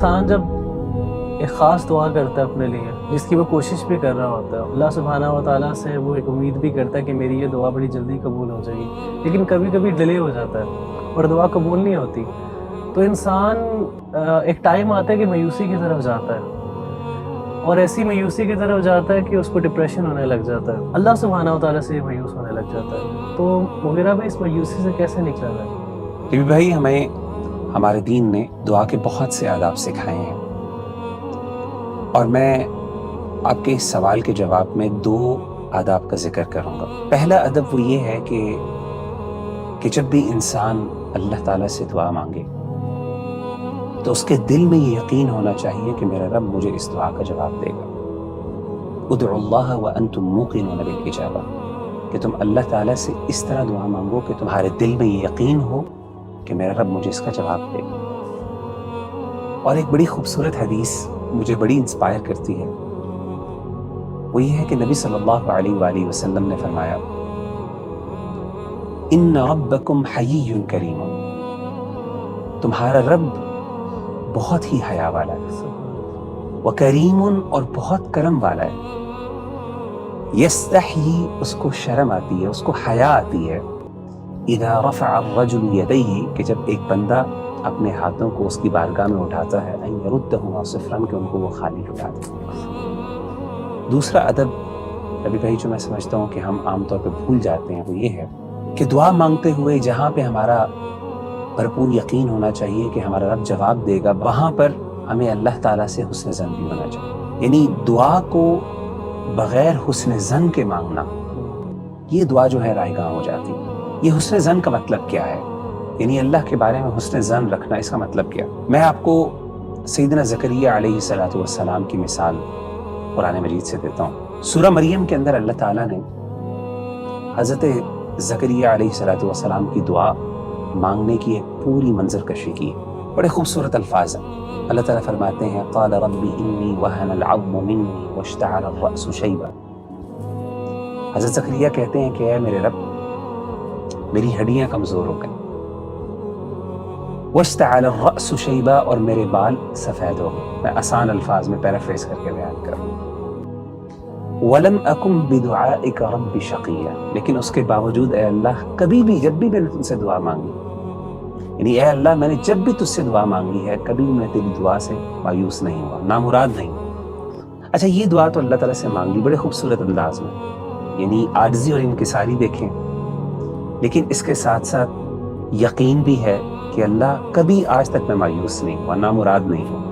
انسان جب ایک خاص دعا کرتا ہے اپنے لیے، جس کی وہ کوشش بھی کر رہا ہوتا ہے، اللہ سبحانہ و تعالیٰ سے وہ ایک امید بھی کرتا ہے کہ میری یہ دعا بڑی جلدی قبول ہو جائے گی، لیکن کبھی کبھی ڈیلے ہو جاتا ہے اور دعا قبول نہیں ہوتی، تو انسان ایک ٹائم آتا ہے کہ مایوسی کی طرف جاتا ہے، اور ایسی مایوسی کی طرف جاتا ہے کہ اس کو ڈپریشن ہونے لگ جاتا ہے، اللہ سبحانہ و تعالیٰ سے مایوس ہونے لگ جاتا ہے۔ تو مغیرہ بھائی اس مایوسی سے کیسے نکلا جائے؟ کہ بھائی ہمیں ہمارے دین نے دعا کے بہت سے آداب سکھائے ہیں، اور میں آپ کے اس سوال کے جواب میں 2 آداب کا ذکر کروں گا۔ پہلا ادب وہ یہ ہے کہ جب بھی انسان اللہ تعالیٰ سے دعا مانگے تو اس کے دل میں یہ یقین ہونا چاہیے کہ میرا رب مجھے اس دعا کا جواب دے گا۔ ادعوا اللہ وانتم موقنون بالاجابہ، کہ تم اللہ تعالیٰ سے اس طرح دعا مانگو کہ تمہارے دل میں یہ یقین ہو کہ میرا رب مجھے اس کا جواب دے گا۔ اور ایک بڑی خوبصورت حدیث مجھے بڑی انسپائر کرتی ہے، وہ یہ ہے کہ نبی صلی اللہ علیہ وآلہ وسلم نے فرمایا ان ربکم حیی کریم، تمہارا رب بہت ہی حیا والا ہے، وکریم، اور بہت کرم والا ہے، یستحیی، اس کو شرم آتی ہے، اس کو حیا آتی ہے، اذا رفع الرجل یدیہ، کہ جب ایک بندہ اپنے ہاتھوں کو اس کی بارگاہ میں اٹھاتا ہے، ان یردہما صفرا، کہ ان کو وہ خالی اٹھا دے۔ دوسرا ادب ابھی بھائی جو میں سمجھتا ہوں کہ ہم عام طور پہ بھول جاتے ہیں وہ یہ ہے کہ دعا مانگتے ہوئے جہاں پہ ہمارا بھرپور یقین ہونا چاہیے کہ ہمارا رب جواب دے گا، وہاں پر ہمیں اللہ تعالیٰ سے حسن ظن بھی ہونا چاہیے۔ یعنی دعا کو بغیر حسن ظن کے مانگنا، یہ دعا جو ہے رائے گاں ہو جاتی۔ یہ حسن ظن کا مطلب کیا ہے؟ یعنی اللہ کے بارے میں حسن ظن رکھنا، اس کا مطلب کیا؟ میں آپ کو سیدنا زکریا علیہ السلام کی مثال قرآن مجید سے دیتا ہوں۔ سورہ مریم کے اندر اللہ تعالیٰ نے حضرت زکریا علیہ السلام کی دعا مانگنے کی ایک پوری منظر کشی کی، بڑے خوبصورت الفاظ ہیں۔ اللہ تعالیٰ فرماتے ہیں قال رب انی وہن العظم منی واشتعل الرأس شیبا، حضرت زکریا کہتے ہیں کہ اے میرے رب، میری ہڈیاں کمزور ہو گئیں، واشتعل الرأس شیبا، اور میرے بال سفید ہو گئے۔ میں آسان الفاظ میں پیرافریز کر کے بیان کروں، وَلَمْ أَكُمْ بِدُعَائِكَ رَبِّ شَقِيًّا، لیکن اس کے باوجود اے اللہ، کبھی بھی جب بھی میں نے تم سے دعا مانگی، یعنی اے اللہ میں نے جب بھی تجھ سے دعا مانگی ہے، کبھی میں تیری دعا سے مایوس نہیں ہوا، نامراد نہیں ہوا۔ اچھا، یہ دعا تو اللہ تعالیٰ سے مانگی بڑے خوبصورت انداز میں، یعنی عاجزی اور انکساری دیکھیں، لیکن اس کے ساتھ ساتھ یقین بھی ہے کہ اللہ کبھی آج تک میں مایوس نہیں ہوا، نامراد نہیں ہوا۔